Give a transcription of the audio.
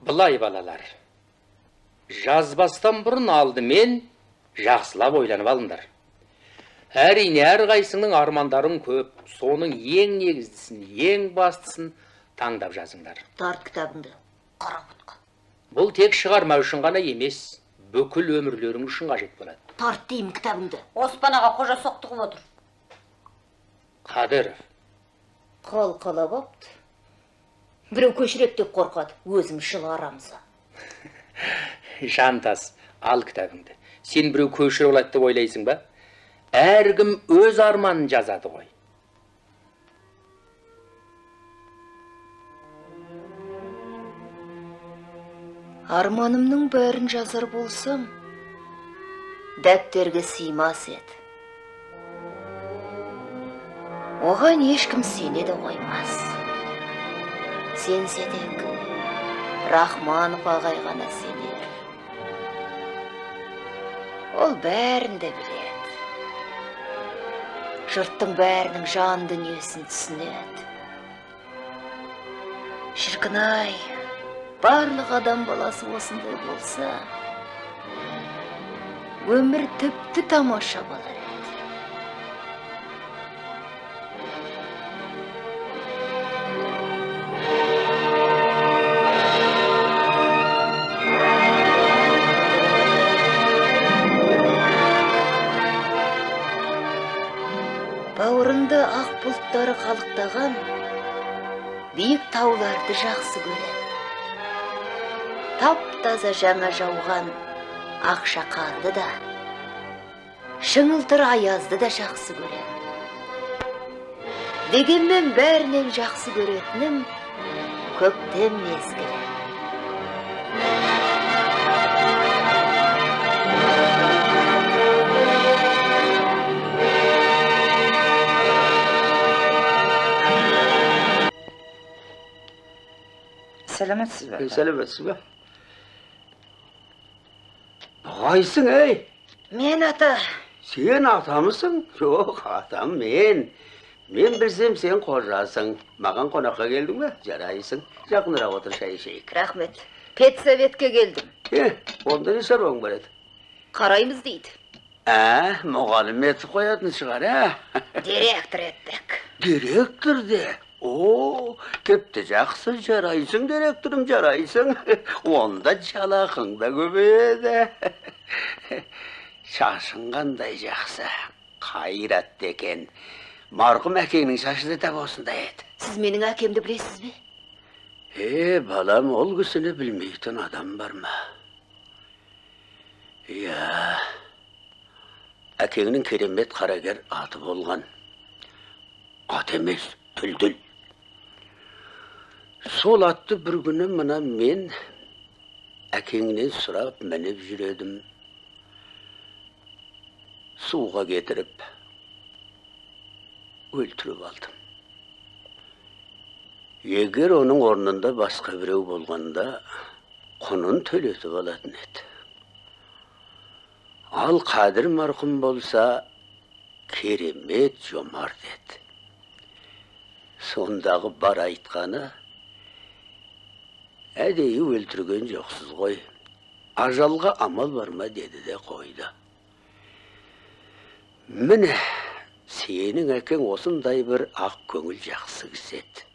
Былай балалар, жазбастан бұрын алдымен жақсылап ойланып алыңдар. Әрине әрқайсының армандарың көп, соның ең негіздісін, ең бастысын таңдап жазыңдар. Тарт кітабыңды, қара бұтқа. Бұл тек шығарма үшін ғана емес, бүкіл өмірлерің үшін қажет болады. Тарт деймін кітабыңды. Оспан аға қожа соқтығып отыр. Қадыров. Қала бапты. Біреу көшірек деп қорқады, өзім жылы арамызға. Жантас, ал кітабыңды. Сен біреу көшіріп алады деп ойлайсың ба? Әркім өз арманын жазады ғой. Арманымның бәрін жазар болсам, дәптерге сыймас еді. Оған ешкім сенеді қоймас. Сенсе тек Рахманов ағай ғана сенер. Ол бәрін де біледі. Жұрттың бәрінің жан дүниесін түсінеді. Шіркін-ай, барлық адам баласы осындай болса, өмір тіпті тамаша болар еді. Бауырында ақ бұлттары қалықтаған биік тауларды жақсы көрем. Тап-таза жаңа жауған ақша қарды да, шыңылтыр аязды да жақсы көрем. Дегенмен бәрінен жақсы көретінім көктем мезгілі. Сәлеметсіз бе? Сәлеметсіз бе? Қайсың, әй? Мен ата. Сен атамысың? Жоқ, атам мен. Мен білсем сен қожасың. Маған қонаққа келдің бе? Жарайсың. Жақынырақ отыр, шай ішейік. Рахмет. Педсоветке келдім. Онда не шаруаң бар еді? Қараймыз дейді. Мұғалім етіп қоятын шығар, Директор еттік. Директор де? О, тіпті жақсы, жарайсың, директорым, жарайсың. Онда жалақың да көбейеді. Шашың қандай жақсы, қайратты екен. Марқұм әкеңнің шашы да осындай еді. Сіз менің әкемді білесіз бе? Балам, ол кісіні білмейтін адам бар ма? Әкеңнің керемет қарагер аты болған. Ат емес, Дүлдүл. Сол атты бір күні мына мен әкеңнен сұрап мініп жүредім. Суға кетіріп, өлтіріп алдым. Егер оның орнында басқа біреу болғанда, құнын төлетіп алатын еді. Ал Қадыр марқұм болса, керемет жомарт еді. Сондағы бар айтқаны, әдейі өлтірген жоқсыз ғой. Ажалға амал бар ма деді де қойды. Міне, сенің әкең осындай бір ақ көңіл жақсы кісі еді.